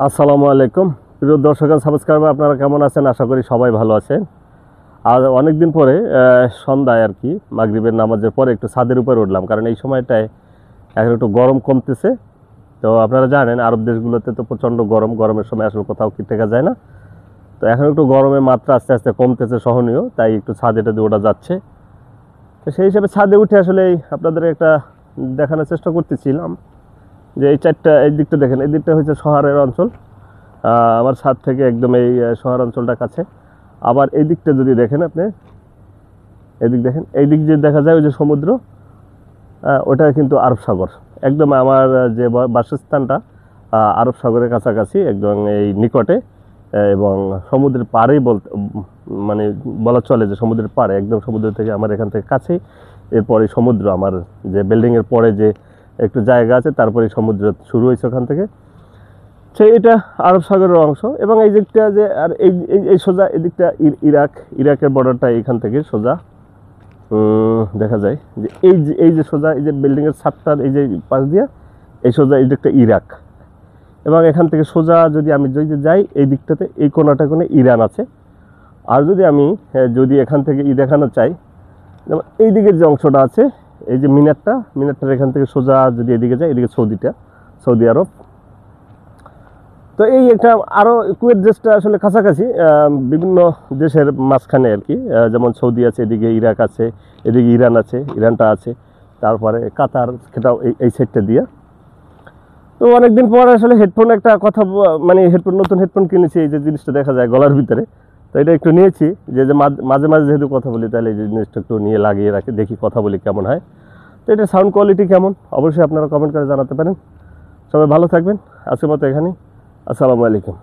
আসসালামু আলাইকুম প্রিয় দর্শক আর সাবস্ক্রাইবার, আপনারা কেমন আছেন? আশা করি সবাই ভালো আছেন। আর অনেক দিন পরে সন্ধ্যায় আর কি মাগরিবের নামাজের পরে একটু ছাদের উপরে উঠলাম, কারণ এই সময়টায় এখন একটু গরম কমতেছে। তো আপনারা জানেন আরব দেশগুলোতে তো প্রচণ্ড গরম, গরমের সময় আসলে কোথাও কি টেকা যায় না। তো এখন একটু গরমের মাত্রা আস্তে আস্তে কমতেছে, সহনীয়, তাই একটু ছাদেটা দিয়ে ওঠা যাচ্ছে। তো সেই হিসাবে ছাদে উঠে আসলে আপনাদের একটা দেখানোর চেষ্টা করতেছিলাম যে এই দিকটা দেখেন, এই দিকটা হচ্ছে শহরের অঞ্চল। আমার ছাদ থেকে একদম এই শহর অঞ্চলটা কাছে। আবার এই দিকটা যদি দেখেন আপনি, এদিক দেখেন, এই দিক যে দেখা যায় ওই যে সমুদ্র, ওটা কিন্তু আরব সাগর। একদম আমার যে বাসস্থানটা আরব সাগরের কাছাকাছি, একদম এই নিকটে, এবং সমুদ্রের পাড়েই বলতে মানে বলা চলে যে সমুদ্রের পাড়ে, একদম সমুদ্র থেকে আমার এখান থেকে কাছেই। এরপরে সমুদ্র, আমার যে বিল্ডিংয়ের পরে যে একটু জায়গা আছে, তারপরে সমুদ্র শুরু হয়েছে ওখান থেকে। এটা আরব সাগরের অংশ। এবং এই দিকটা যে আর এই এই সোজা এদিকটা ইরাকের বর্ডারটা এখান থেকে সোজা দেখা যায় যে এই যে সোজা এই যে বিল্ডিংয়ের ছাদটার এই যে পাশ দিয়ে এই সোজা এই দিকটা ইরাক। এবং এখান থেকে সোজা যদি আমি যদি যাই এই দিকটাতে, এই কোণাটা কোণে ইরান আছে। আর যদি আমি যদি এখান থেকে দেখানো চাই, যেমন এই দিকের যে অংশটা আছে, এই যে মিনারটার এখান থেকে সোজা যদি এদিকে যায়, এদিকে সৌদি আরব। তো এই একটা আরও কুয়েত দেশটা আসলে কাছাকাছি, বিভিন্ন দেশের মাঝখানে আর কি। যেমন সৌদি আছে, এদিকে ইরাক আছে, এদিকে ইরান আছে, ইরানটা আছে, তারপরে কাতার, সেটাও এই সাইডটা দিয়ে। তো অনেকদিন পর আসলে হেডফোন একটা কথা, মানে নতুন হেডফোন কিনেছি, এই যে জিনিসটা দেখা যায় গলার ভিতরে। তো এটা একটু নিয়েছি যে মাঝে মাঝে যেহেতু কথা বলি, তাহলে এই জিনিসটা একটু নিয়ে লাগিয়ে রাখি, দেখি কথা বলি কেমন হয়। তো এটা সাউন্ড কোয়ালিটি কেমন অবশ্যই আপনারা কমেন্ট করে জানাতে পারেন। সবাই ভালো থাকবেন, আজকের মতো এখানেই। আসসালামু আলাইকুম।